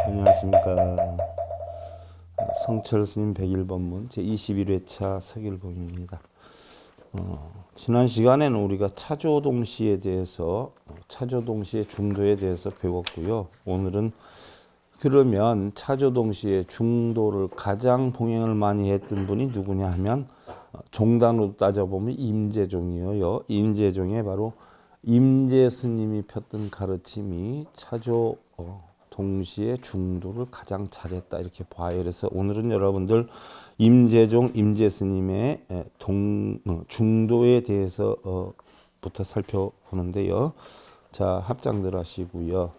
안녕하십니까. 성철스님 101번문 제21회차 서길봉입니다. 지난 시간에는 우리가 차조동시에 대해서 차조동시의 중도에 대해서 배웠고요. 오늘은 그러면 차조동시의 중도를 가장 봉행을 많이 했던 분이 누구냐 하면 종단으로 따져보면 임재종이에요. 임재종의 바로 임재스님이 폈던 가르침이 차조 동시의 중도를 가장 잘했다 이렇게 봐요. 그래서 오늘은 여러분들 임재종, 임재스님의 중도에 대해서 부터 살펴보는데요. 자, 합장들 하시고요.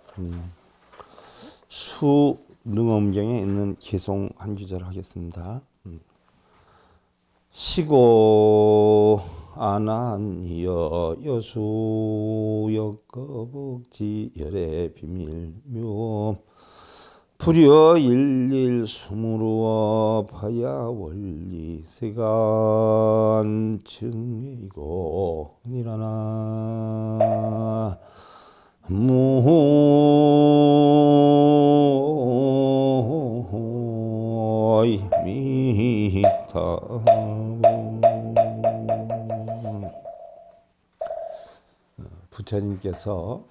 수능엄경에 있는 개송 한 구절 하겠습니다. 시고 안한이여 여수역거북지 열의 비밀묘 불여 일일 수무루어 파야 원리 세간 증이고 니라나 무이미타 부처님께서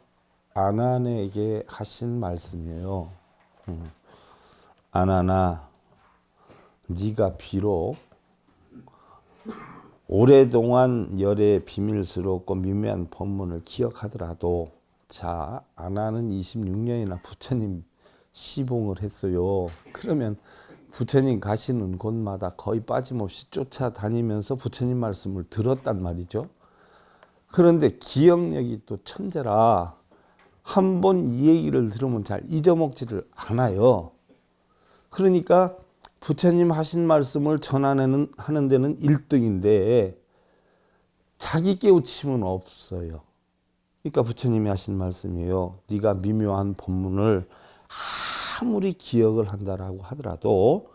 아난에게 하신 말씀이에요. 아난아, 네가 비록 오랫동안 열의 비밀스럽고 미묘한 법문을 기억하더라도, 자, 아난은 26년이나 부처님 시봉을 했어요. 그러면 부처님 가시는 곳마다 거의 빠짐없이 쫓아다니면서 부처님 말씀을 들었단 말이죠. 그런데 기억력이 또 천재라 한 번 이 얘기를 들으면 잘 잊어먹지를 않아요. 그러니까 부처님 하신 말씀을 전하는 하는 데는 1등인데 자기 깨우침은 없어요. 그러니까 부처님이 하신 말씀이에요. 네가 미묘한 법문을 아무리 기억을 한다라고 하더라도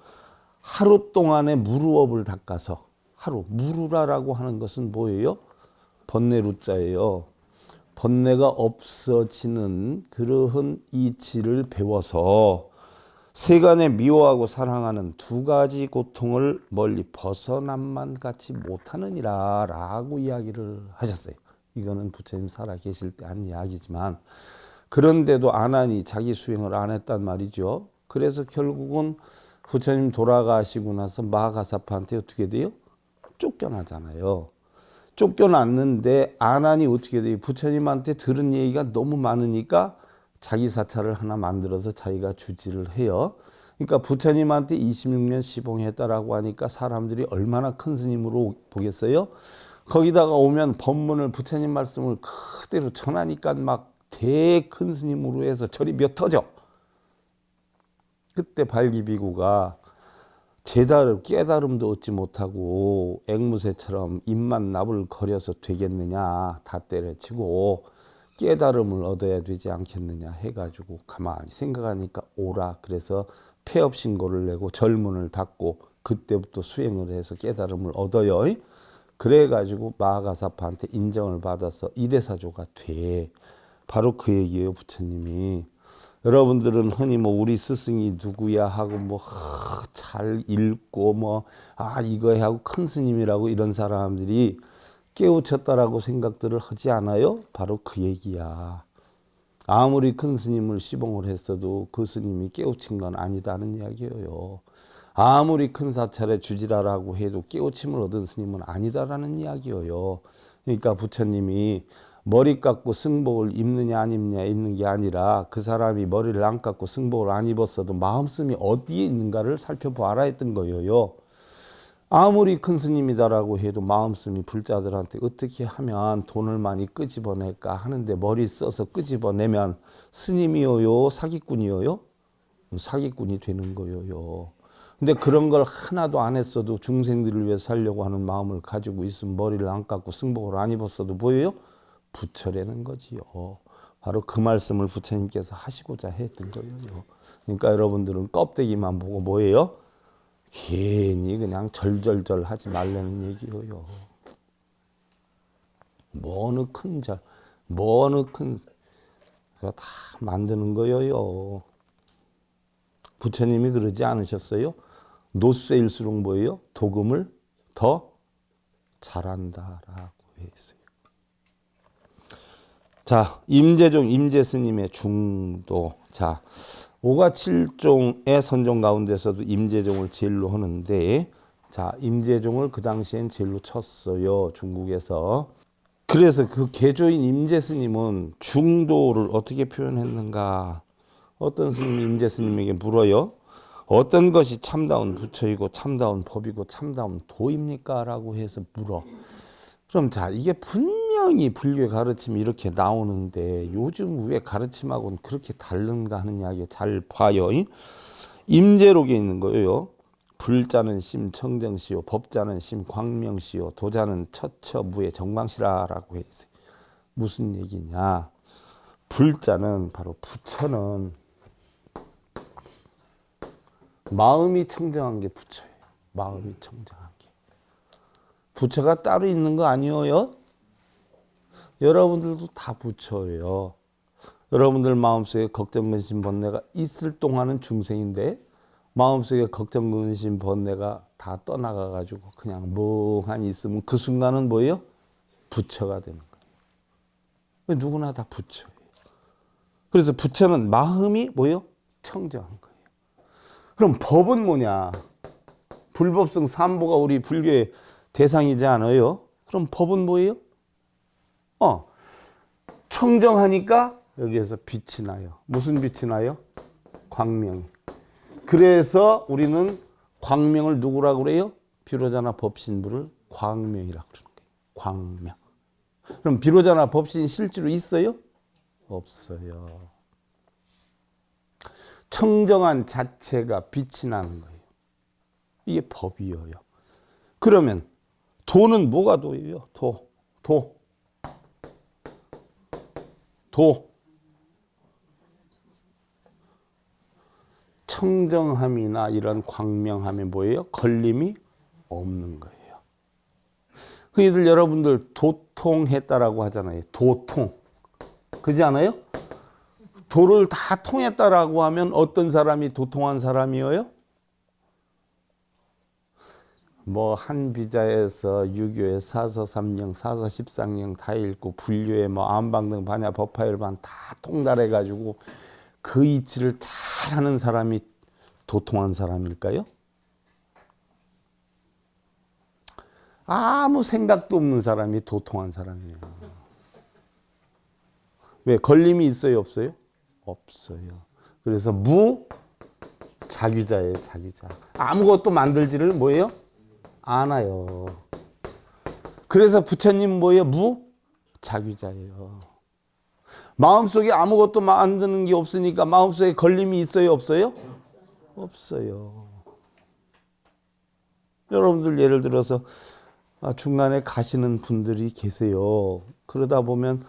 하루 동안에 무루업을 닦아서, 하루, 무루라라고 하는 것은 뭐예요? 번뇌루자예요. 번뇌가 없어지는 그러한 이치를 배워서 세간에 미워하고 사랑하는 두 가지 고통을 멀리 벗어남만 같이 못하느니라 라고 이야기를 하셨어요. 이거는 부처님 살아계실 때 한 이야기지만, 그런데도 안 하니 자기 수행을 안 했단 말이죠. 그래서 결국은 부처님 돌아가시고 나서 마하가사파한테 어떻게 돼요? 쫓겨나잖아요. 쫓겨났는데 아난이 어떻게 돼요? 부처님한테 들은 얘기가 너무 많으니까 자기 사찰을 하나 만들어서 자기가 주지를 해요. 그러니까 부처님한테 26년 시봉했다라고 하니까 사람들이 얼마나 큰 스님으로 보겠어요? 거기다가 오면 법문을, 부처님 말씀을 그대로 전하니까 막 대큰 스님으로 해서 절이 몇 터져. 그때 발기비구가 깨달음도 얻지 못하고 앵무새처럼 입만 나불거려서 되겠느냐, 다 때려치고 깨달음을 얻어야 되지 않겠느냐 해가지고 가만히 생각하니까 오라. 그래서 폐업신고를 내고 절문을 닫고 그때부터 수행을 해서 깨달음을 얻어요. 그래가지고 마하가사파한테 인정을 받아서 이대사조가 돼. 바로 그 얘기예요. 부처님이 여러분들은 흔히 뭐 우리 스승이 누구야 하고 뭐 잘 읽고 뭐 이거 해 하고 큰 스님이라고 이런 사람들이 깨우쳤다라고 생각들을 하지 않아요? 바로 그 얘기야. 아무리 큰 스님을 시봉을 했어도 그 스님이 깨우친 건 아니다는 이야기예요. 아무리 큰 사찰에 주지라라고 해도 깨우침을 얻은 스님은 아니다라는 이야기예요. 그러니까 부처님이 머리 깎고 승복을 입느냐 안 입느냐 있는 게 아니라 그 사람이 머리를 안 깎고 승복을 안 입었어도 마음씀이 어디에 있는가를 살펴보아라 했던 거예요. 아무리 큰 스님이다라고 해도 마음씀이 불자들한테 어떻게 하면 돈을 많이 끄집어낼까 하는데 머리 써서 끄집어내면 스님이요요? 사기꾼이요요? 사기꾼이 되는 거예요. 근데 그런 걸 하나도 안 했어도 중생들을 위해 살려고 하는 마음을 가지고 있으면 머리를 안 깎고 승복을 안 입었어도 뭐예요? 부처라는 거지요. 바로 그 말씀을 부처님께서 하시고자 했던 거예요. 그러니까 여러분들은 껍데기만 보고 뭐예요? 괜히 그냥 절절절 하지 말라는 얘기예요. 뭐 어느 큰 절, 뭐 어느 큰, 그거 다 만드는 거예요. 부처님이 그러지 않으셨어요? 노쇠일수록 뭐예요? 도금을 더 잘한다라고 했어요. 자, 임재종, 임재스님의 중도. 자, 오가 7종의 선종 가운데서도 임재종을 제일로 하는데, 자, 임재종을 그 당시엔 제일로 쳤어요. 중국에서. 그래서 그 개조인 임재스님은 중도를 어떻게 표현했는가? 어떤 스님이 임재스님에게 물어요. 어떤 것이 참다운 부처이고 참다운 법이고 참다운 도입니까? 라고 해서 물어. 그럼 자, 이게 분명히 불교의 가르침이 이렇게 나오는데 요즘 우리의 가르침하고는 그렇게 다른가 하는 이야기 잘 봐요. 임재록에 있는 거예요. 불자는 심 청정시요, 법자는 심 광명시요, 도자는 처처무의 정광시라라고 했어요. 무슨 얘기냐? 불자는 바로 부처는 마음이 청정한 게 부처예요. 마음이 청정한 게. 부처가 따로 있는 거 아니에요? 여러분들도 다 부처예요. 여러분들 마음속에 걱정, 근심, 번뇌가 있을 동안은 중생인데 마음속에 걱정, 근심, 번뇌가 다 떠나가가지고 그냥 멍하니 있으면 그 순간은 뭐예요? 부처가 되는 거예요. 누구나 다 부처예요. 그래서 부처는 마음이 뭐예요? 청정한 거예요. 그럼 법은 뭐냐? 불법성 삼보가 우리 불교의 대상이지 않아요? 그럼 법은 뭐예요? 청정하니까 여기에서 빛이 나요. 무슨 빛이 나요? 광명이. 그래서 우리는 광명을 누구라고 그래요? 비로자나 법신부를 광명이라고 그러는 거예요. 광명. 그럼 비로자나 법신 실제로 있어요? 없어요. 청정한 자체가 빛이 나는 거예요. 이게 법이에요. 그러면 도는 뭐가 도예요? 도. 청정함이나 이런 광명함이 뭐예요? 걸림이 없는 거예요. 흔히들 여러분들 도통했다라고 하잖아요. 도통. 그렇지 않아요? 도를 다 통했다라고 하면 어떤 사람이 도통한 사람이에요? 뭐 한비자에서 유교의 사서삼령, 사서십상령 다 읽고 불교의 뭐 안방등 반야 법화열반 다 통달해가지고 그 이치를 잘하는 사람이 도통한 사람일까요? 아무 생각도 없는 사람이 도통한 사람이에요. 왜? 걸림이 있어요? 없어요? 없어요. 그래서 자귀자예요. 자귀자. 아무것도 만들지를 뭐예요? 않아요. 그래서 부처님 뭐예요? 자귀자예요. 마음속에 아무것도 만드는 게 없으니까 마음속에 걸림이 있어요? 없어요? 없어요. 여러분들 예를 들어서 중간에 가시는 분들이 계세요. 그러다 보면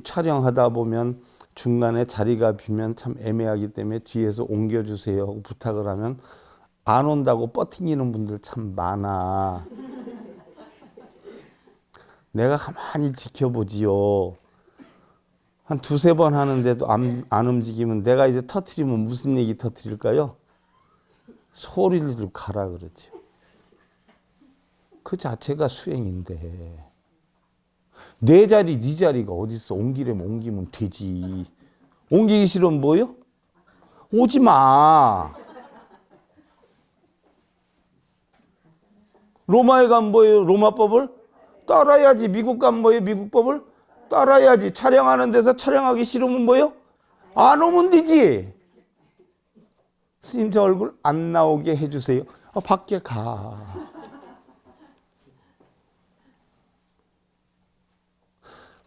촬영하다 보면 중간에 자리가 비면 참 애매하기 때문에 뒤에서 옮겨주세요 하고 부탁을 하면 안 온다고 뻗팅기는 분들 참 많아. 내가 가만히 지켜보지요. 한 두세 번 하는데도 안 움직이면 내가 이제 터트리면 무슨 얘기 터트릴까요? 소리를 가라 그러죠. 그 자체가 수행인데 내 자리 네 자리가 어딨어. 옮기려면 옮기면 되지. 옮기기 싫으면 뭐요? 오지 마. 로마에 가면 뭐예요? 로마법을 따라야지. 미국 가면 뭐예요? 미국법을 따라야지. 촬영하는 데서 촬영하기 싫으면 뭐예요? 안 오면 되지. 스님 저 얼굴 안 나오게 해주세요. 밖에 가.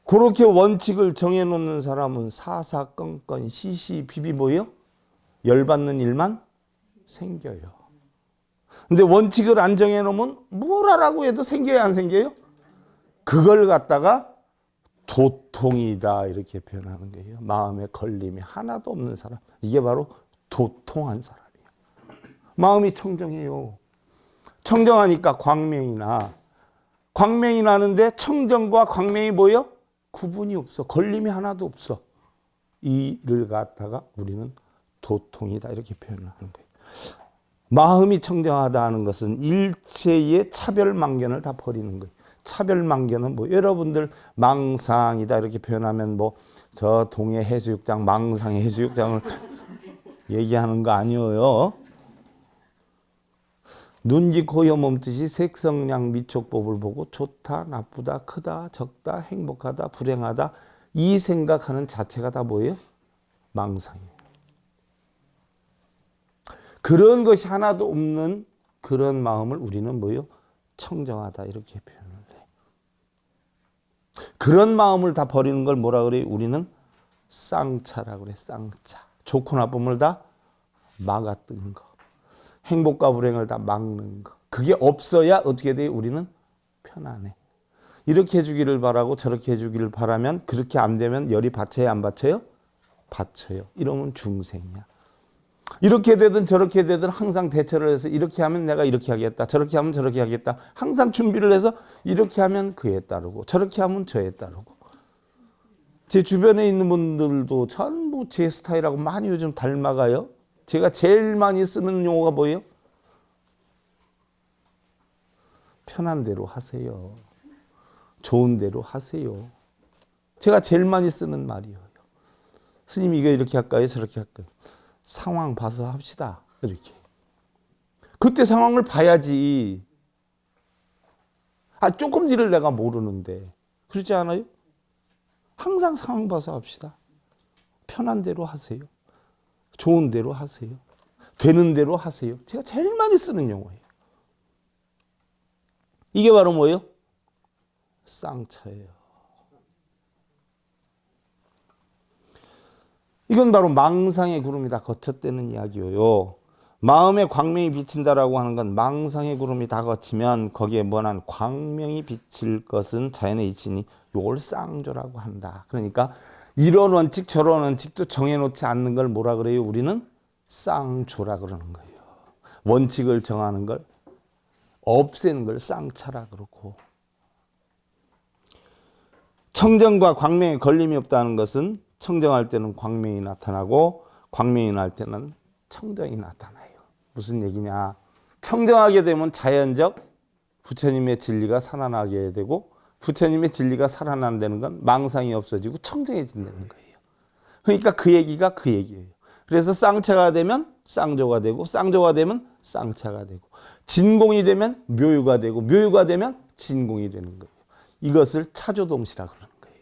그렇게 원칙을 정해놓는 사람은 사사건건 시시비비 뭐예요? 열받는 일만 생겨요. 근데 원칙을 안 정해놓으면 뭘 하라고 해도 생겨요? 안 생겨요? 그걸 갖다가 도통이다 이렇게 표현하는 거예요. 마음에 걸림이 하나도 없는 사람. 이게 바로 도통한 사람이에요. 마음이 청정해요. 청정하니까 광명이 나. 광명이 나는데 청정과 광명이 뭐예요? 구분이 없어. 걸림이 하나도 없어. 이를 갖다가 우리는 도통이다 이렇게 표현을 하는 거예요. 마음이 청정하다 하는 것은 일체의 차별망견을 다 버리는 거예요. 차별망견은 뭐 여러분들 망상이다 이렇게 표현하면 뭐 저 동해 해수욕장 망상의 해수욕장을 얘기하는 거 아니에요. 눈, 귀, 코, 혀, 몸뜻이 색성량 미촉법을 보고 좋다, 나쁘다, 크다, 적다, 행복하다, 불행하다 이 생각하는 자체가 다 뭐예요? 망상이에요. 그런 것이 하나도 없는 그런 마음을 우리는 뭐예요? 청정하다 이렇게 표현을 해요. 그런 마음을 다 버리는 걸 뭐라 그래요? 우리는 쌍차라고 그래. 쌍차. 좋고 나쁨을 다 막아뜨는 거. 행복과 불행을 다 막는 거. 그게 없어야 어떻게 돼요? 우리는 편안해. 이렇게 해주기를 바라고 저렇게 해주기를 바라면 그렇게 안 되면 열이 받쳐요? 안 받쳐요? 받쳐요. 이러면 중생이야. 이렇게 되든 저렇게 되든 항상 대처를 해서 이렇게 하면 내가 이렇게 하겠다. 저렇게 하면 저렇게 하겠다. 항상 준비를 해서 이렇게 하면 그에 따르고 저렇게 하면 저에 따르고. 제 주변에 있는 분들도 전부 제 스타일하고 많이 요즘 닮아가요. 제가 제일 많이 쓰는 용어가 뭐예요? 편한 대로 하세요. 좋은 대로 하세요. 제가 제일 많이 쓰는 말이에요. 스님 이거 이렇게 할까요? 저렇게 할까요? 상황 봐서 합시다. 이렇게. 그때 상황을 봐야지. 조금 뒤를 내가 모르는데. 그렇지 않아요? 항상 상황 봐서 합시다. 편한 대로 하세요. 좋은 대로 하세요. 되는 대로 하세요. 제가 제일 많이 쓰는 용어예요. 이게 바로 뭐예요? 쌍차예요. 이건 바로 망상의 구름이 다 거쳤다는 이야기예요. 마음에 광명이 비친다라고 하는 건 망상의 구름이 다 거치면 거기에 뭐한 광명이 비칠 것은 자연의 이치니 이걸 쌍조라고 한다. 그러니까 이런 원칙 저런 원칙도 정해놓지 않는 걸 뭐라 그래요? 우리는 쌍조라 그러는 거예요. 원칙을 정하는 걸 없애는 걸 쌍차라 그러고, 청정과 광명에 걸림이 없다는 것은 청정할 때는 광명이 나타나고 광명이 날 때는 청정이 나타나요. 무슨 얘기냐? 청정하게 되면 자연적 부처님의 진리가 살아나게 되고, 부처님의 진리가 살아난다는 건 망상이 없어지고 청정해진다는 거예요. 그러니까 그 얘기가 그 얘기예요. 그래서 쌍차가 되면 쌍조가 되고, 쌍조가 되면 쌍차가 되고, 진공이 되면 묘유가 되고, 묘유가 되면 진공이 되는 거예요. 이것을 차조동시라 그러는 거예요.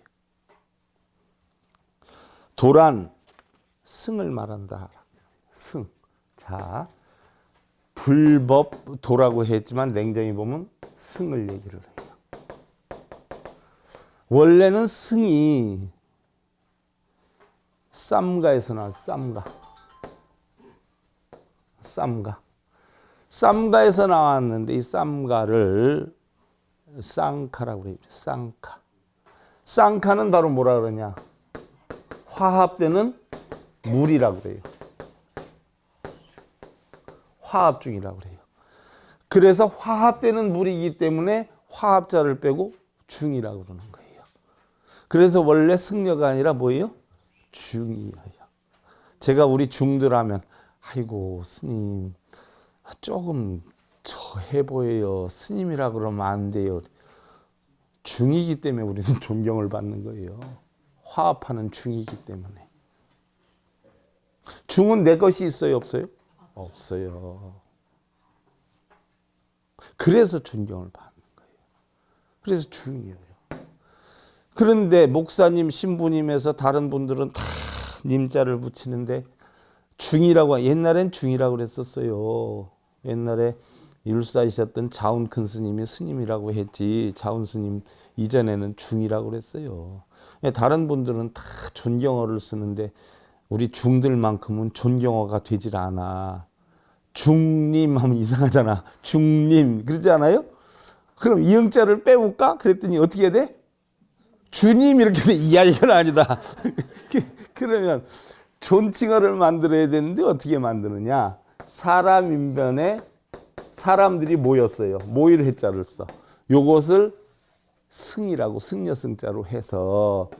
도란 승을 말한다. 승. 자, 불법 도라고 했지만 냉정히 보면 승을 얘기를 해요. 원래는 승이 쌈가에서 나왔어요. 쌈가. 쌈가. 쌈가에서 나왔는데 이 쌈가를 쌍카라고 해요. 쌍카. 쌍카는 바로 뭐라 그러냐? 화합되는 물이라고 그래요. 화합중이라고 그래요. 그래서 화합되는 물이기 때문에 화합자를 빼고 중이라고 그러는 거예요. 그래서 원래 승려가 아니라 뭐예요? 중이에요. 제가 우리 중들 하면 아이고 스님 조금 저해 보여요. 스님이라 그러면 안 돼요. 중이기 때문에 우리는 존경을 받는 거예요. 화합하는 중이기 때문에. 중은 내 것이 있어요? 없어요? 없어요. 그래서 존경을 받는 거예요. 그래서 중이에요. 그런데 목사님, 신부님에서 다른 분들은 다 님자를 붙이는데 중이라고, 옛날엔 중이라고 그랬었어요. 옛날에 율사이셨던 자운 큰 스님이 스님이라고 했지, 자운 스님 이전에는 중이라고 그랬어요. 다른 분들은 다 존경어를 쓰는데 우리 중들만큼은 존경어가 되질 않아. 중님 하면 이상하잖아. 중님 그러지 않아요? 그럼 이응자를 빼볼까? 그랬더니 어떻게 돼? 주님 이렇게 돼. 이야 이건 아니다. 그러면 존칭어를 만들어야 되는데 어떻게 만드느냐? 사람 인변에 사람들이 모였어요. 모일 해자를 써. 요것을 승이라고 승려승자로 해서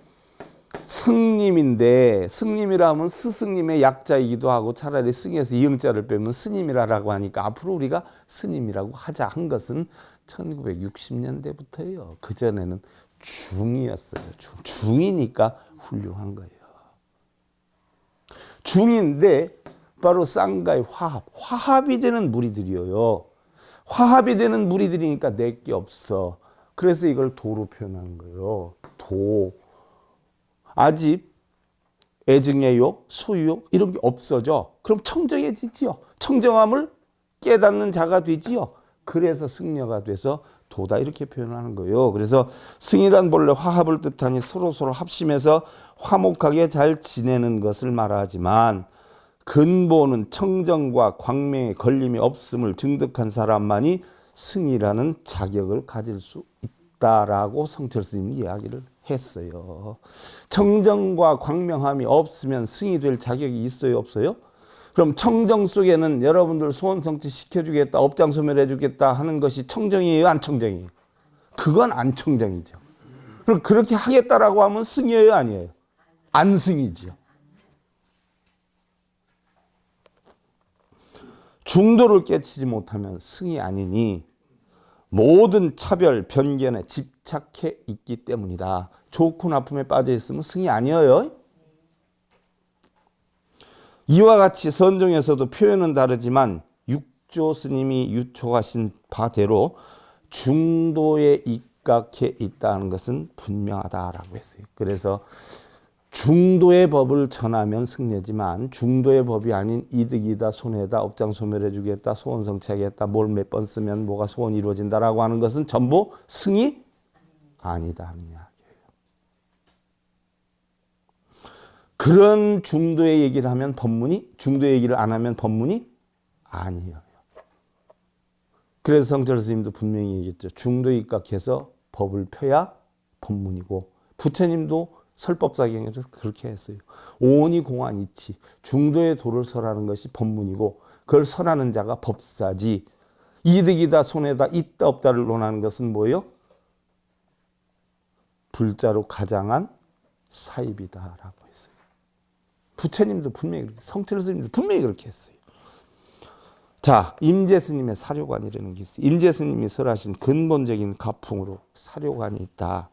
승님인데 승님이라면 스승님의 약자이기도 하고 차라리 승에서 이응자를 빼면 스님이라고 하니까 앞으로 우리가 스님이라고 하자 한 것은 1960년대부터예요. 그전에는 중이었어요. 중이니까 훌륭한 거예요. 중인데 바로 쌍가의 화합이 되는 무리들이에요. 화합이 되는 무리들이니까 내게 없어. 그래서 이걸 도로 표현하는 거예요. 도. 아집, 애증의 욕, 소유욕 이런 게 없어져. 그럼 청정해지지요. 청정함을 깨닫는 자가 되지요. 그래서 승려가 돼서 도다 이렇게 표현하는 거예요. 그래서 승이란 본래 화합을 뜻하니 서로 합심해서 화목하게 잘 지내는 것을 말하지만 근본은 청정과 광명에 걸림이 없음을 증득한 사람만이 승이라는 자격을 가질 수 있다라고 성철 스님이 이야기를 했어요. 청정과 광명함이 없으면 승이 될 자격이 있어요, 없어요? 그럼 청정 속에는 여러분들 소원 성취 시켜주겠다, 업장 소멸해주겠다 하는 것이 청정이에요, 안 청정이에요? 그건 안 청정이죠. 그럼 그렇게 하겠다라고 하면 승이에요, 아니에요? 안 승이죠. 중도를 깨치지 못하면 승이 아니니 모든 차별, 편견에 집착해 있기 때문이다. 좋고 나쁨에 빠져 있으면 승이 아니에요. 이와 같이 선종에서도 표현은 다르지만 육조 스님이 유촉하신 바대로 중도에 입각해 있다는 것은 분명하다라고 했어요. 그래서 중도의 법을 전하면 승려지만 중도의 법이 아닌 이득이다, 손해다, 업장 소멸해주겠다, 소원 성취하겠다, 뭘 몇 번 쓰면 뭐가 소원이 이루어진다라고 하는 것은 전부 승이 아니다 하는 이야기예요. 그런 중도의 얘기를 하면 법문이, 중도의 얘기를 안 하면 법문이 아니에요. 그래서 성철 스님도 분명히 얘기했죠. 중도에 입각해서 법을 펴야 법문이고, 부처님도 설법사경에서 그렇게 했어요. 오온이 공안 이치, 중도의 도를 설하는 것이 법문이고 그걸 설하는 자가 법사지, 이득이다 손해다 있다 없다를 논하는 것은 뭐예요? 불자로 가장한 사입이다라고 했어요. 부처님도 분명히, 성철 스님도 분명히 그렇게 했어요. 자, 임재 스님의 사료관이라는 게 있어요. 임재 스님이 설하신 근본적인 가풍으로 사료관이 있다.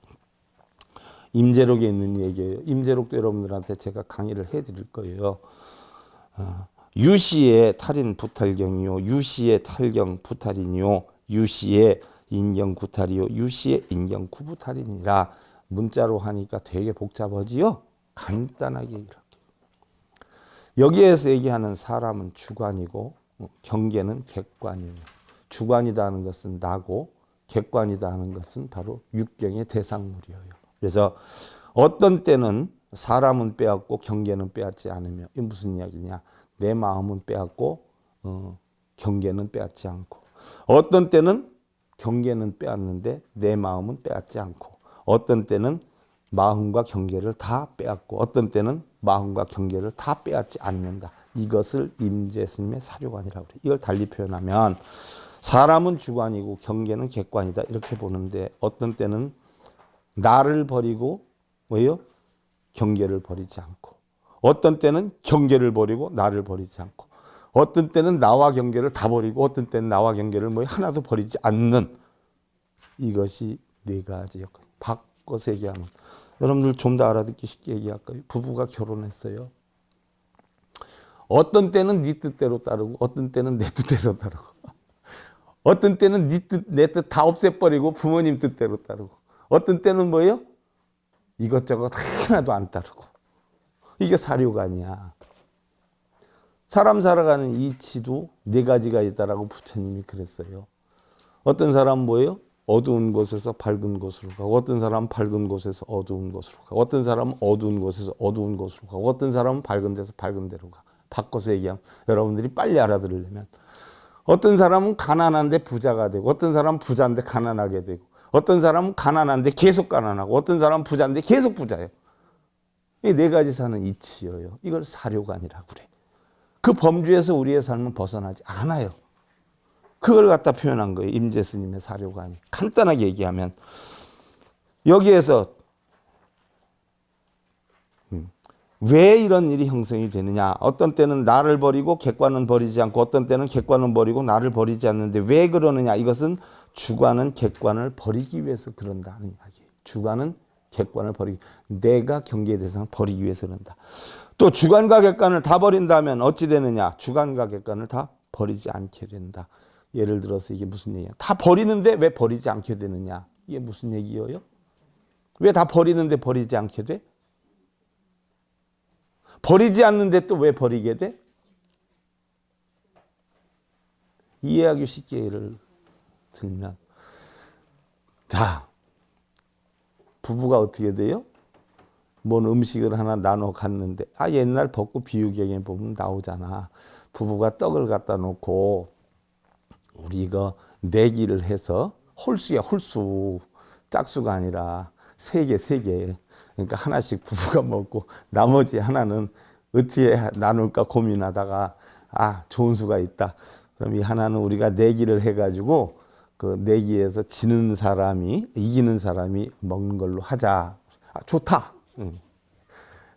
임재록에 있는 얘기예요. 임재록도 여러분들한테 제가 강의를 해드릴 거예요. 유시의 탈인 부탈경이요, 유시의 탈경 부탈이요, 유시의 인경 구탈이요, 유시의 인경 구부탈이니라. 문자로 하니까 되게 복잡하지요. 간단하게 이렇게. 여기에서 얘기하는 사람은 주관이고 경계는 객관이에요. 주관이다 하는 것은 나고 객관이다 하는 것은 바로 육경의 대상물이에요. 그래서 어떤 때는 사람은 빼앗고 경계는 빼앗지 않으며, 이게 무슨 이야기냐? 내 마음은 빼앗고 경계는 빼앗지 않고, 어떤 때는 경계는 빼앗는데 내 마음은 빼앗지 않고, 어떤 때는 마음과 경계를 다 빼앗고, 어떤 때는 마음과 경계를 다 빼앗지 않는다. 이것을 임재 스님의 사료관이라고 그래요. 이걸 달리 표현하면 사람은 주관이고 경계는 객관이다 이렇게 보는데, 어떤 때는 나를 버리고 왜요? 경계를 버리지 않고, 어떤 때는 경계를 버리고 나를 버리지 않고, 어떤 때는 나와 경계를 다 버리고, 어떤 때는 나와 경계를 뭐 하나도 버리지 않는, 이것이 네 가지 역할. 바꿔서 얘기하면, 여러분들 좀 더 알아듣기 쉽게 얘기할까요? 부부가 결혼했어요. 어떤 때는 네 뜻대로 따르고, 어떤 때는 내 뜻대로 따르고, 어떤 때는 네 뜻, 내 뜻 다 없애버리고 부모님 뜻대로 따르고, 어떤 때는 뭐예요? 이것저것 하나도 안 따르고. 이게 사료관이야. 사람 살아가는 이치도 네 가지가 있다라고 부처님이 그랬어요. 어떤 사람은 뭐예요? 어두운 곳에서 밝은 곳으로 가고, 어떤 사람은 밝은 곳에서 어두운 곳으로 가고, 어떤 사람은 어두운 곳에서 어두운 곳으로 가고, 어떤 사람은 밝은 데서 밝은 데로 가. 바꿔서 얘기하면 여러분들이 빨리 알아들으려면, 어떤 사람은 가난한데 부자가 되고, 어떤 사람은 부자인데 가난하게 되고, 어떤 사람은 가난한데 계속 가난하고, 어떤 사람은 부자인데 계속 부자예요. 이 네 가지 사는 이치예요. 이걸 사료관이라고 그래. 그 범주에서 우리의 삶은 벗어나지 않아요. 그걸 갖다 표현한 거예요. 임재 스님의 사료관이. 간단하게 얘기하면, 여기에서 왜 이런 일이 형성이 되느냐? 어떤 때는 나를 버리고 객관은 버리지 않고 어떤 때는 객관은 버리고 나를 버리지 않는데 왜 그러느냐? 이것은 주관은 객관을 버리기 위해서 그런다는 이야기예요. 주관은 객관을 버리기, 내가 경계의 대상을 버리기 위해서 그런다. 또 주관과 객관을 다 버린다면 어찌 되느냐? 주관과 객관을 다 버리지 않게 된다. 예를 들어서 이게 무슨 얘기야? 다 버리는데 왜 버리지 않게 되느냐? 이게 무슨 얘기예요? 왜 다 버리는데 버리지 않게 돼? 버리지 않는데 또 왜 버리게 돼? 이해하기 쉽게 예를 들면, 자, 부부가 어떻게 돼요? 뭔 음식을 하나 나눠 갔는데, 옛날 벚꽃 비유경에 보면 나오잖아. 부부가 떡을 갖다 놓고 우리 이거 내기를 해서, 홀수야 홀수, 짝수가 아니라 세 개. 그러니까 하나씩 부부가 먹고 나머지 하나는 어떻게 나눌까 고민하다가 좋은 수가 있다. 그럼 이 하나는 우리가 내기를 해가지고 그 내기에서 지는 사람이, 이기는 사람이 먹는 걸로 하자. 좋다.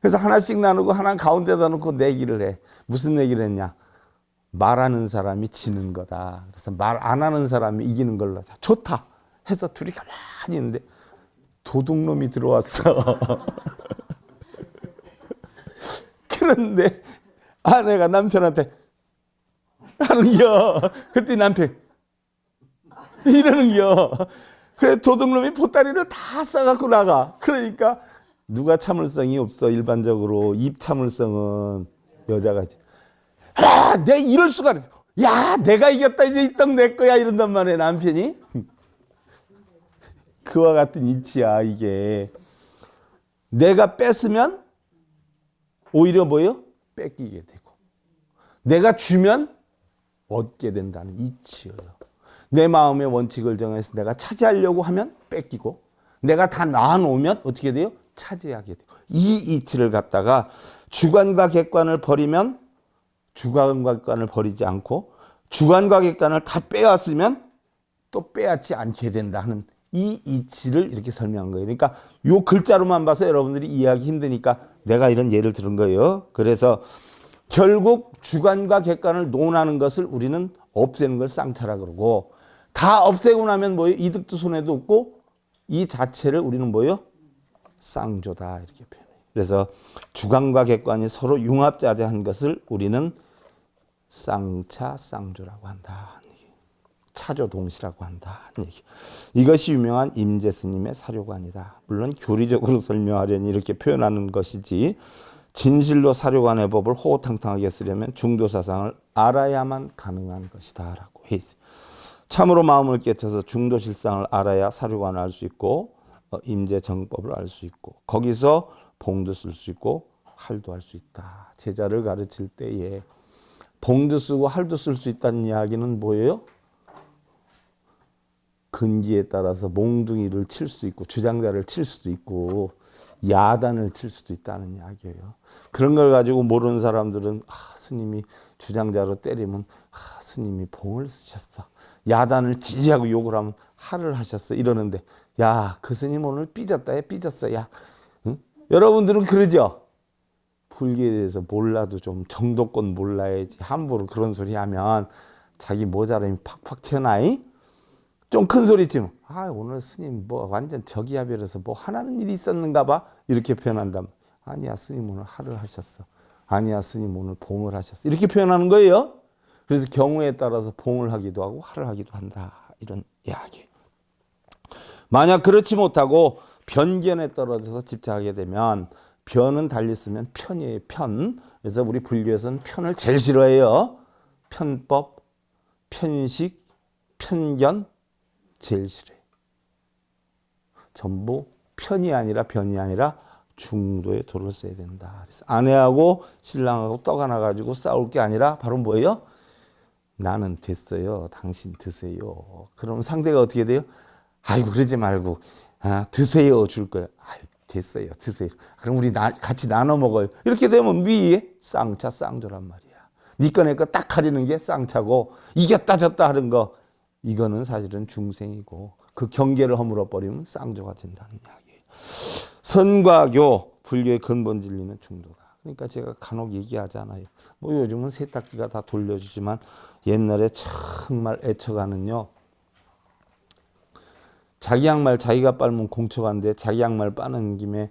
그래서 하나씩 나누고 하나 가운데다 놓고 내기를 해. 무슨 내기를 했냐? 말하는 사람이 지는 거다. 그래서 말 안 하는 사람이 이기는 걸로 하자. 좋다. 해서 둘이 가만히 있는데 도둑놈이 들어왔어. 그런데 아내가 남편한테 하는겨. 그때 남편 이러는겨. 그래 도둑놈이 보따리를 다 싸갖고 나가. 그러니까 누가 참을성이 없어. 일반적으로 입 참을성은 여자가. 내 이럴 수가. 야, 내가 이겼다. 이제 이 떡 내 거야. 이런단 말이야 남편이. 그와 같은 이치야 이게. 내가 뺏으면 오히려 뭐예요? 뺏기게 되고, 내가 주면 얻게 된다는 이치예요. 내 마음의 원칙을 정해서 내가 차지하려고 하면 뺏기고, 내가 다 놔놓으면 어떻게 돼요? 차지하게 돼요. 이 이치를 갖다가 주관과 객관을 버리면, 주관과 객관을 버리지 않고 주관과 객관을 다 빼앗으면 또 빼앗지 않게 된다 하는 이 이치를 이렇게 설명한 거예요. 그러니까 요 글자로만 봐서 여러분들이 이해하기 힘드니까 내가 이런 예를 들은 거예요. 그래서 결국 주관과 객관을 논하는 것을 우리는 없애는 걸 쌍차라 그러고, 다 없애고 나면 뭐예요? 이득도 손해도 없고, 이 자체를 우리는 뭐예요? 쌍조다 이렇게 표현해요. 그래서 주관과 객관이 서로 융합자재한 것을 우리는 쌍차 쌍조라고 한다. 차조동시라고 한다. 이것이 유명한 임재 스님의 사료관이다. 물론 교리적으로 설명하려니 이렇게 표현하는 것이지, 진실로 사료관의 법을 호호탕탕하게 쓰려면 중도사상을 알아야만 가능한 것이다 라고 해 있어요. 참으로 마음을 깨쳐서 중도실상을 알아야 사료관을 알 수 있고, 임재정법을 알 수 있고, 거기서 봉도 쓸 수 있고 할도 할 수 있다. 제자를 가르칠 때에 봉도 쓰고 할도 쓸 수 있다는 이야기는 뭐예요? 근기에 따라서 몽둥이를 칠 수도 있고 주장자를 칠 수도 있고 야단을 칠 수도 있다는 이야기예요. 그런 걸 가지고 모르는 사람들은 스님이 주장자로 때리면 스님이 봉을 쓰셨어. 야단을 지지하고 욕을 하면 할을 하셨어. 이러는데 야, 그 스님 오늘 삐졌다. 삐졌어. 야, 응? 여러분들은 그러죠? 불교에 대해서 몰라도 좀 정도껏 몰라야지. 함부로 그런 소리 하면 자기 모자람이 팍팍 튀어나이? 좀 큰 소리 치면 오늘 스님 뭐 완전 저기야별해서 뭐 하나는 일이 있었는가 봐 이렇게 표현한다면, 아니야 스님 오늘 할을 하셨어. 아니야 스님 오늘 봉을 하셨어. 이렇게 표현하는 거예요. 그래서 경우에 따라서 봉을 하기도 하고 할을 하기도 한다. 이런 이야기. 만약 그렇지 못하고 편견에 떨어져서 집착하게 되면, 변은 달리 쓰면 편이에요. 편. 그래서 우리 불교에서는 편을 제일 싫어해요. 편법, 편식, 편견 제일 싫어요. 전부 편이 아니라 변이 아니라 중도의 도를 써야 된다. 그래서 아내하고 신랑하고 떡 하나 가지고 싸울 게 아니라 바로 뭐예요? 나는 됐어요. 당신 드세요. 그럼 상대가 어떻게 돼요? 아이고 그러지 말고 드세요 줄 거야. 됐어요. 드세요. 그럼 우리 같이 나눠 먹어요. 이렇게 되면 위에 쌍차 쌍조란 말이야. 니 거 내 거 딱 가리는 게 쌍차고, 이겼다 졌다 하는 거 이거는 사실은 중생이고, 그 경계를 허물어 버리면 쌍조가 된다는 이야기예요. 선과 교, 불교의 근본 진리는 중도다. 그러니까 제가 간혹 얘기하잖아요. 뭐 요즘은 세탁기가 다 돌려주지만 옛날에 정말 애처가는요. 자기 양말 자기가 빨면 공처가인데 자기 양말 빠는 김에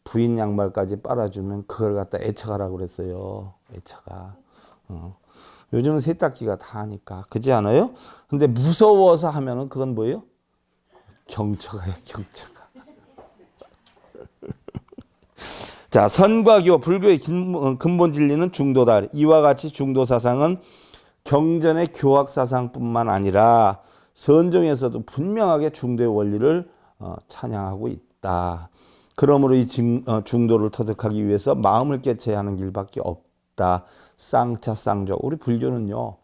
부인 양말까지 빨아주면 그걸 갖다 애처가라고 그랬어요. 애처가. 요즘은 세탁기가 다 하니까. 그렇지 않아요? 근데 무서워서 하면은 그건 뭐예요? 경처가예요. 경처가. 자, 선과 교, 불교의 근본 진리는 중도다. 이와 같이 중도 사상은 경전의 교학 사상뿐만 아니라 선종에서도 분명하게 중도의 원리를 찬양하고 있다. 그러므로 이 중도를 터득하기 위해서 마음을 깨쳐야 하는 길밖에 없다. 쌍차 쌍조. 우리 불교는요.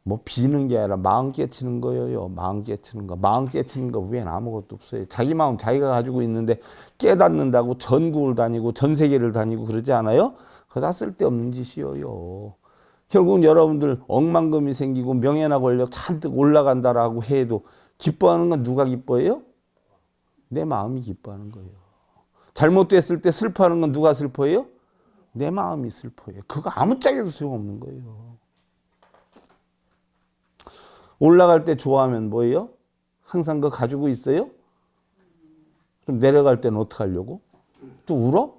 뭐 비는 게 아니라 마음 깨치는 거예요. 마음 깨치는 거. 마음 깨치는 거 외엔 아무것도 없어요. 자기 마음 자기가 가지고 있는데 깨닫는다고 전국을 다니고 전 세계를 다니고 그러지 않아요? 그거 다 쓸데없는 짓이에요. 결국은 여러분들 억만금이 생기고 명예나 권력 잔뜩 올라간다라고 해도 기뻐하는 건 누가 기뻐해요? 내 마음이 기뻐하는 거예요. 잘못됐을 때 슬퍼하는 건 누가 슬퍼해요? 내 마음이 슬퍼해요. 그거 아무짝에도 소용없는 거예요. 올라갈 때 좋아하면 뭐예요? 항상 그거 가지고 있어요? 그럼 내려갈 때는 어떻게 하려고? 또 울어?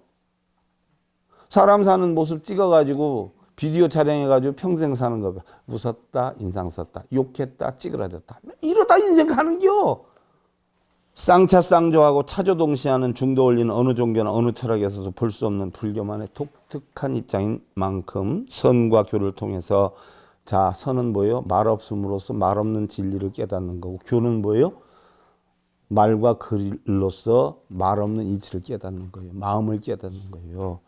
사람 사는 모습 찍어가지고 비디오 촬영해가지고 평생 사는 거 봐. 웃었다, 인상 썼다, 욕했다, 찌그러졌다. 이러다 인생 가는겨. 쌍차 쌍조하고 차조동시하는 중도 원리는 어느 종교나 어느 철학에서도 볼 수 없는 불교만의 독특한 입장인 만큼 선과 교를 통해서 자, 선은 뭐예요? 말 없음으로써 말 없는 진리를 깨닫는 거고 교는 뭐예요? 말과 글로서 말 없는 이치를 깨닫는 거예요. 마음을 깨닫는 거예요.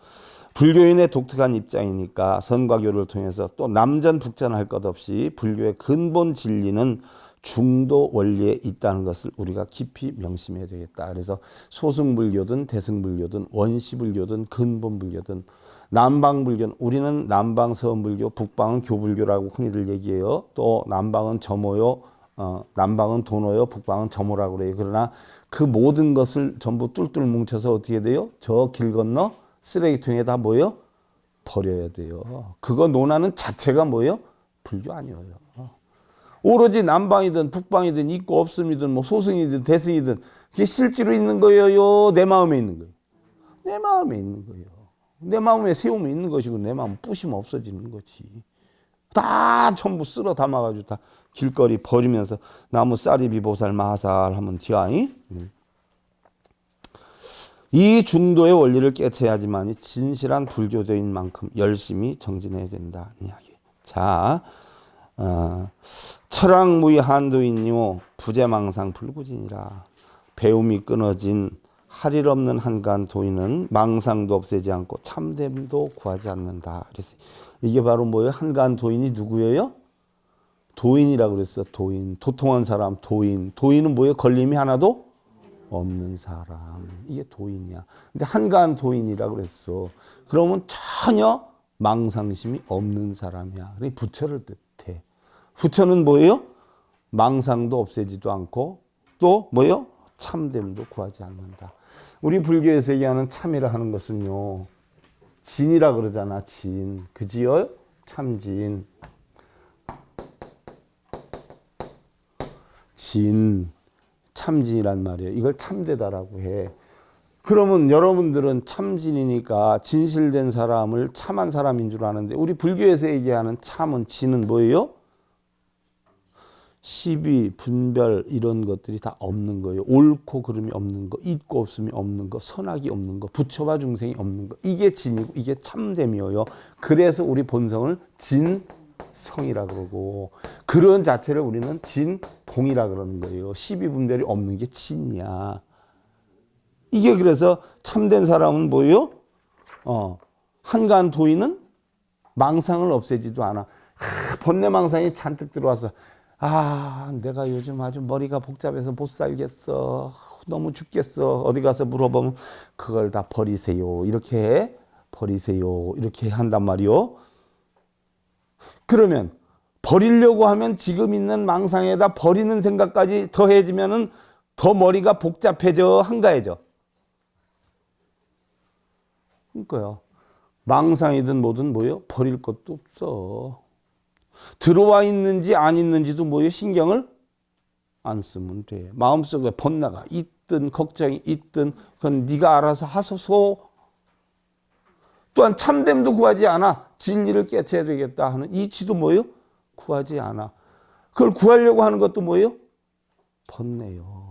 불교인의 독특한 입장이니까 선과 교를 통해서 또 남전 북전 할 것 없이 불교의 근본 진리는 중도 원리에 있다는 것을 우리가 깊이 명심해야 되겠다. 그래서 소승불교든 대승불교든 원시불교든 근본불교든 남방불교는 우리는 남방 서원불교, 북방은 교불교라고 흔히들 얘기해요. 또 남방은 점호요, 남방은 도노요, 북방은 점호라고 그래요. 그러나 그 모든 것을 전부 뚫뚫 뭉쳐서 어떻게 돼요? 저 길 건너 쓰레기통에다 뭐예요? 버려야 돼요. 그거 논하는 자체가 뭐예요? 불교 아니에요. 오로지 남방이든 북방이든 있고 없음이든 뭐 소승이든 대승이든 그게 실제로 있는 거예요. 내 마음에 있는 거예요. 내 마음에 있는 거예요. 내 마음에 세우면 있는 것이고 내 마음 부시면 없어지는 거지. 다 전부 쓸어 담아가지고 다 길거리 버리면서 나무 쌀이비 보살 마살 하면 뒤아이. 이 중도의 원리를 깨쳐야지만이 진실한 불교도인 만큼 열심히 정진해야 된다. 이야기. 자, 철학무의 한도인요 부재망상 불구진이라. 배움이 끊어진 할일 없는 한간 도인은 망상도 없애지 않고 참됨도 구하지 않는다. 그래서 이게 바로 뭐예요? 한간 도인이 누구예요? 도인이라고 그랬어. 도인. 도통한 사람 도인. 도인은 뭐예요? 걸림이 하나도 없는 사람. 이게 도인이야. 근데 한간 도인이라고 그랬어. 그러면 전혀 망상심이 없는 사람이야. 그러니까 부처를 뜻해. 부처는 뭐예요? 망상도 없애지도 않고 또 뭐예요? 참됨도 구하지 않는다. 우리 불교에서 얘기하는 참이라 하는 것은요. 진이라 그러잖아. 진. 그지요? 참진. 진. 참진이란 말이에요. 이걸 참되다라고 해. 그러면 여러분들은 참진이니까 진실된 사람을 참한 사람인 줄 아는데 우리 불교에서 얘기하는 참은 진은 뭐예요? 시비, 분별 이런 것들이 다 없는 거예요. 옳고 그름이 없는 거, 있고 없음이 없는 거, 선악이 없는 거, 부처와 중생이 없는 거. 이게 진이고 이게 참됨이에요. 그래서 우리 본성을 진성이라 그러고 그런 자체를 우리는 진공이라 그러는 거예요. 시비, 분별이 없는 게 진이야. 이게 그래서 참된 사람은 뭐예요? 한간 도인은 망상을 없애지도 않아. 번뇌망상이 잔뜩 들어와서 내가 요즘 아주 머리가 복잡해서 못 살겠어. 너무 죽겠어. 어디 가서 물어보면 그걸 다 버리세요. 이렇게 버리세요. 이렇게 한단 말이요. 그러면 버리려고 하면 지금 있는 망상에다 버리는 생각까지 더해지면은 더 머리가 복잡해져 한가해져. 그러니까요. 망상이든 뭐든 뭐요? 버릴 것도 없어. 들어와 있는지 안 있는지도 뭐요? 신경을 안 쓰면 돼. 마음속에 번뇌가 있든 걱정이 있든 그건 네가 알아서 하소서. 또한 참됨도 구하지 않아. 진리를 깨쳐야 되겠다 하는 이치도 뭐요? 구하지 않아. 그걸 구하려고 하는 것도 뭐예요? 번뇌요.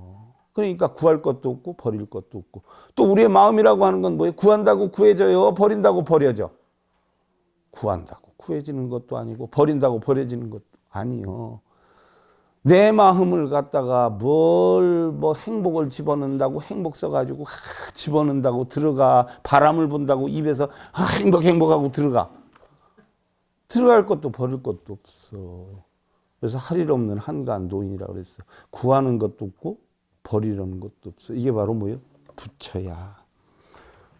그러니까 구할 것도 없고 버릴 것도 없고. 또 우리의 마음이라고 하는 건 뭐예요? 구한다고 구해져요? 버린다고 버려져? 구한다고 구해지는 것도 아니고 버린다고 버려지는 것도 아니요. 내 마음을 갖다가 뭐 행복을 집어넣는다고 행복 써가지고 집어넣는다고 들어가. 바람을 분다고 입에서 행복하고 들어갈 것도 버릴 것도 없어. 그래서 할 일 없는 한가한 노인이라고 그랬어. 구하는 것도 없고 버리려는 것도 없어. 이게 바로 뭐예요? 부처야.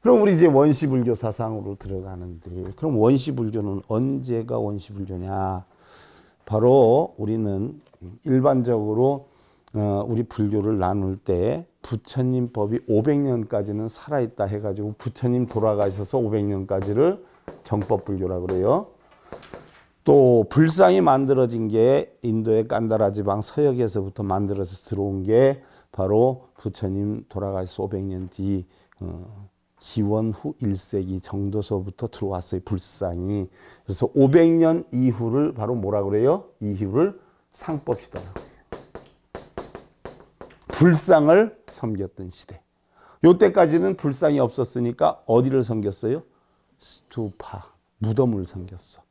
그럼 우리 이제 원시불교 사상으로 들어가는데, 그럼 원시불교는 언제가 원시불교냐? 바로 우리는 일반적으로 우리 불교를 나눌 때 부처님 법이 500년까지는 살아있다 해가지고 부처님 돌아가셔서 500년까지를 정법불교라고 그래요. 또 불상이 만들어진 게 인도의 깐다라 지방 서역에서부터 만들어서 들어온 게 바로 부처님 돌아가셔서 500년 뒤 지원 후 1세기 정도서부터 들어왔어요. 불상이. 그래서 500년 이후를 바로 뭐라고 그래요? 이후를 상법시대라고 그래요. 불상을 섬겼던 시대. 요때까지는 불상이 없었으니까 어디를 섬겼어요? 스투파, 무덤을 섬겼어.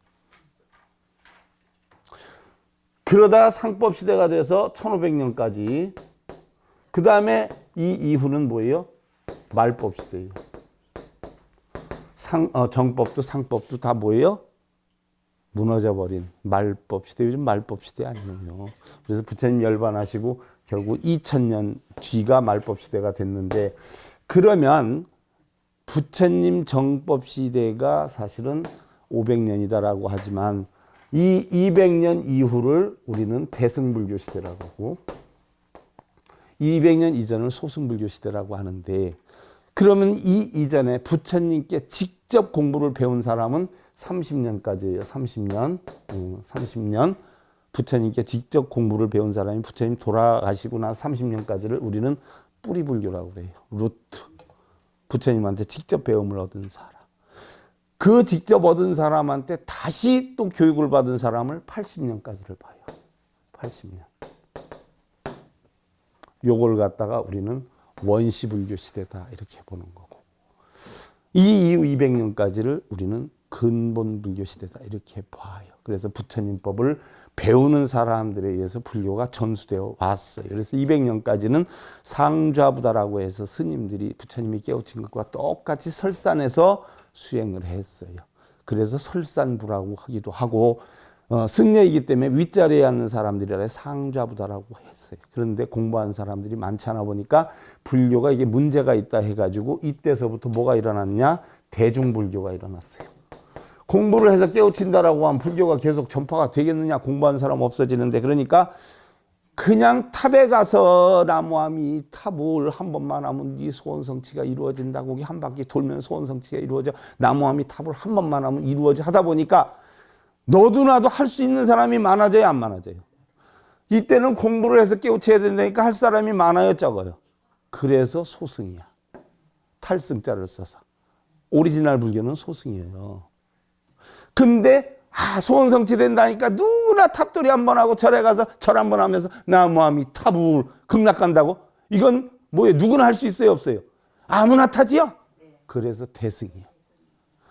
그러다 상법시대가 돼서 1500년까지. 그 다음에 이 이후는 뭐예요? 말법시대예요. 정법도 상법도 다 뭐예요? 무너져버린 말법시대. 요즘 말법시대 아니에요. 그래서 부처님 열반하시고 결국 2000년 뒤가 말법시대가 됐는데, 그러면 부처님 정법시대가 사실은 500년이다라고 하지만 이 200년 이후를 우리는 대승불교 시대라고 하고 200년 이전을 소승불교 시대라고 하는데, 그러면 이 이전에 부처님께 직접 공부를 배운 사람은 30년까지예요. 30년. 30년. 부처님께 직접 공부를 배운 사람이 부처님 돌아가시고 나서 30년까지를 우리는 뿌리불교라고 그래요. 루트. 부처님한테 직접 배움을 얻은 사람. 그 직접 얻은 사람한테 다시 또 교육을 받은 사람을 80년까지를 봐요. 80년. 요걸 갖다가 우리는 원시불교 시대다 이렇게 보는 거고, 이 이후 200년까지를 우리는 근본불교 시대다 이렇게 봐요. 그래서 부처님 법을 배우는 사람들에 의해서 불교가 전수되어 왔어요. 그래서 200년까지는 상좌부다라고 해서 스님들이 부처님이 깨우친 것과 똑같이 설산에서 수행을 했어요. 그래서 설산부라고 하기도 하고, 승려이기 때문에 윗자리에 앉는 사람들이라 상좌부다라고 했어요. 그런데 공부한 사람들이 많지 않아 보니까 불교가 이게 문제가 있다 해가지고 이때서부터 뭐가 일어났냐? 대중불교가 일어났어요. 공부를 해서 깨우친다라고 하면 불교가 계속 전파가 되겠느냐? 공부한 사람 없어지는데. 그러니까 그냥 탑에 가서 나무아미 탑을 한 번만 하면 네 소원성취가 이루어진다. 거기 한 바퀴 돌면 소원성취가 이루어져. 나무아미 탑을 한 번만 하면 이루어져. 하다 보니까 너도 나도 할 수 있는 사람이 많아져요, 안 많아져요? 이때는 공부를 해서 깨우쳐야 된다니까 할 사람이 많아요, 적어요? 그래서 소승이야. 탈승자를 써서. 오리지널 불교는 소승이에요. 근데 소원성취 된다니까 누구나 탑돌이 한 번 하고 절에 가서 절 한 번 하면서 나무아미 탑을 극락간다고? 이건 뭐예요? 누구나 할 수 있어요, 없어요? 아무나 타지요? 그래서 대승이에요.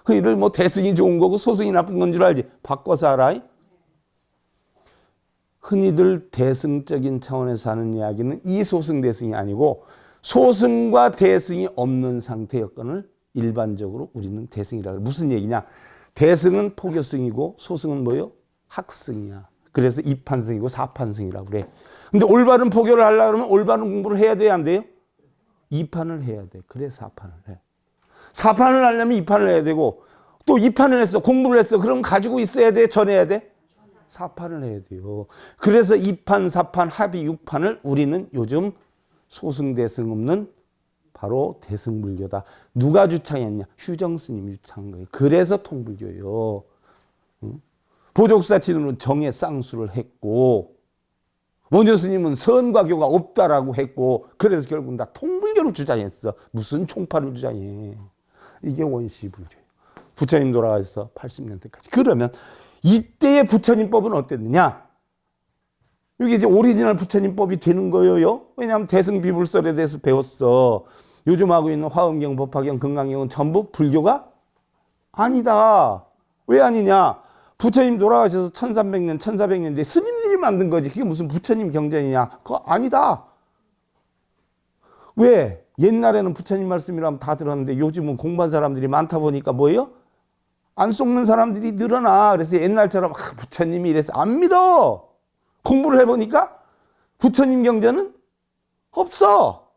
그 일을 뭐 대승이 좋은 거고 소승이 나쁜 건 줄 알지? 바꿔서 알아? 흔히들 대승적인 차원에서 하는 이야기는 이 소승 대승이 아니고 소승과 대승이 없는 상태 여건을 일반적으로 우리는 대승이라고 해요. 무슨 얘기냐? 대승은 포교승이고 소승은 뭐예요? 학승이야. 그래서 2판승이고 4판승이라고 그래. 근데 올바른 포교를 하려고 그러면 올바른 공부를 해야 돼요, 안 돼요? 2판을 해야 돼. 그래 4판을 해. 4판을 하려면 2판을 해야 되고, 또 2판을 했어. 공부를 했어. 그럼 가지고 있어야 돼? 전해야 돼? 4판을 해야 돼요. 그래서 2판, 4판, 합의 6판을 우리는 요즘 소승대승 없는 바로 대승불교다. 누가 주창했냐? 휴정 스님이 주창한 거예요. 그래서 통불교예요. 보족사친으로 정의 쌍수를 했고 원효 스님은 선과교가 없다라고 했고 그래서 결국은 다 통불교를 주장했어. 무슨 총파를 주장해. 이게 원시불교예요. 부처님 돌아가셔서 80년대까지. 그러면 이때의 부처님법은 어땠느냐? 이게 이제 오리지널 부처님법이 되는 거예요. 왜냐하면 대승비불설에 대해서 배웠어. 요즘 하고 있는 화엄경, 법화경, 금강경은 전부 불교가 아니다. 왜 아니냐? 부처님 돌아가셔서 1300년, 1400년 뒤에 스님들이 만든 거지. 그게 무슨 부처님 경전이냐? 그거 아니다. 왜? 옛날에는 부처님 말씀이라면 다 들었는데 요즘은 공부한 사람들이 많다 보니까 뭐예요? 안 속는 사람들이 늘어나. 그래서 옛날처럼 부처님이 이래서 안 믿어. 공부를 해보니까 부처님 경전은 없어.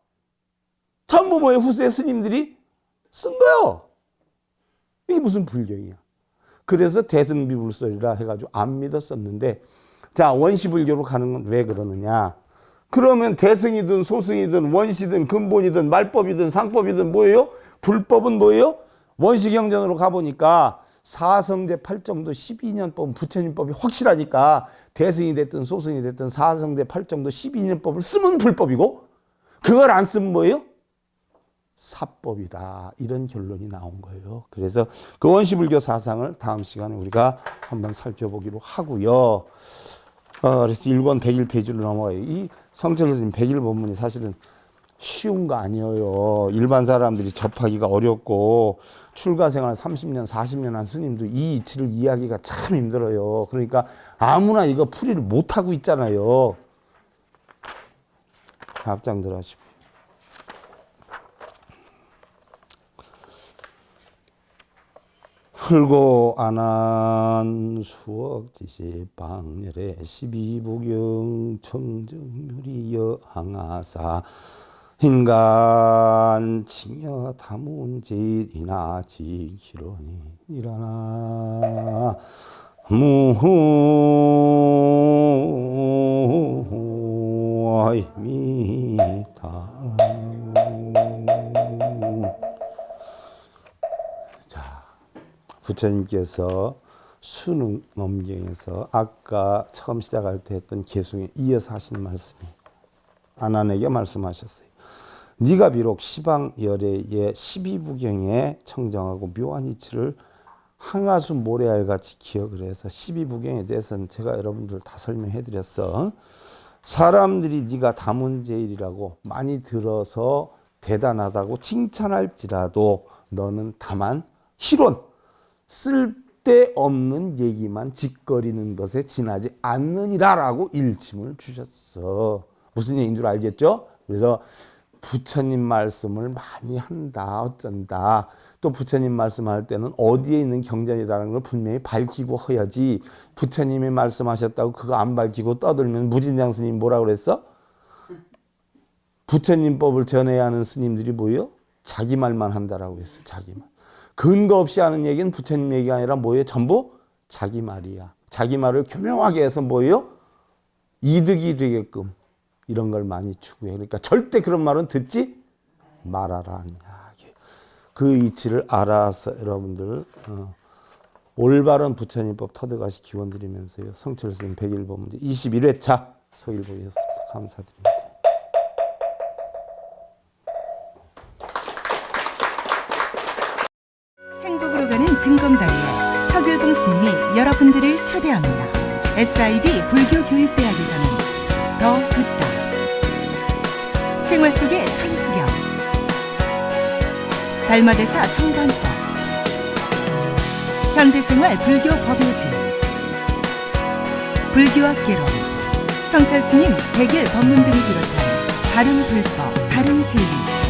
전부 뭐예요? 후세 스님들이 쓴 거요. 이게 무슨 불교이야. 그래서 대승비불설이라 해가지고 안 믿었었는데, 자, 원시불교로 가는 건 왜 그러느냐. 그러면 대승이든 소승이든 원시든 근본이든 말법이든 상법이든 뭐예요? 불법은 뭐예요? 원시경전으로 가보니까 사성제 8정도 12년법은 부처님법이 확실하니까 대승이 됐든 소승이 됐든 사성제 8정도 12년법을 쓰면 불법이고 그걸 안 쓰면 뭐예요? 사법이다. 이런 결론이 나온 거예요. 그래서 그 원시불교 사상을 다음 시간에 우리가 한번 살펴보기로 하고요. 그래서 1권 101페이지로 넘어가요. 이 성철 스님 101 법문이 사실은 쉬운 거 아니에요. 일반 사람들이 접하기가 어렵고 출가생활 30년, 40년 한 스님도 이 이치를 이해하기가 참 힘들어요. 그러니까 아무나 이거 풀이를 못하고 있잖아요. 앞장들 하시고. 풀고 안한 수억지시 방열의 12부경 청정유리 여항하사 인간 칭여 다문질이나 지기로니 일어나 무아이미타. 자, 부처님께서 수능 넘경에서 아까 처음 시작할 때 했던 개송에 이어서 하신 말씀이 아난에게 말씀하셨어요. 네가 비록 시방열애의 12부경에 청정하고 묘한 이치를 항아수 모래알같이 기억을 해서 12부경에 대해서는 제가 여러분들 다 설명해 드렸어. 사람들이 네가 다문제일이라고 많이 들어서 대단하다고 칭찬할지라도 너는 다만 희론, 쓸데없는 얘기만 짓거리는 것에 지나지 않느니라라고 일침을 주셨어. 무슨 얘기인 줄 알겠죠? 그래서 부처님 말씀을 많이 한다, 어쩐다. 또 부처님 말씀할 때는 어디에 있는 경전이라는 걸 분명히 밝히고 해야지. 부처님이 말씀하셨다고 그거 안 밝히고 떠들면 무진장 스님 뭐라고 그랬어? 부처님 법을 전해야 하는 스님들이 뭐예요? 자기 말만 한다라고 했어. 자기 말. 근거 없이 하는 얘기는 부처님 얘기가 아니라 뭐예요? 전부 자기 말이야. 자기 말을 교명하게 해서 뭐예요? 이득이 되게끔 이런 걸 많이 추구해. 그러니까 절대 그런 말은 듣지 말아라. 그 이치를 알아서 여러분들 올바른 부처님법 터득하시 기원드리면서요. 성철 스님 101번 문제 21회차 서일보이였습니다. 감사드립니다. 행복으로 가는 징검다리에 서길봉 스님이 여러분들을 초대합니다. SIB 불교교육대학에서는 더 듣다, 생활 속의 천수경, 달마대사 성관법, 현대생활 불교 법요지, 불교학 개론, 성철 스님 100일 법문 등을 비롯한 다른 불법, 다른 진리,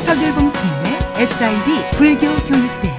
서길봉 스님의 SIB 불교교육대학.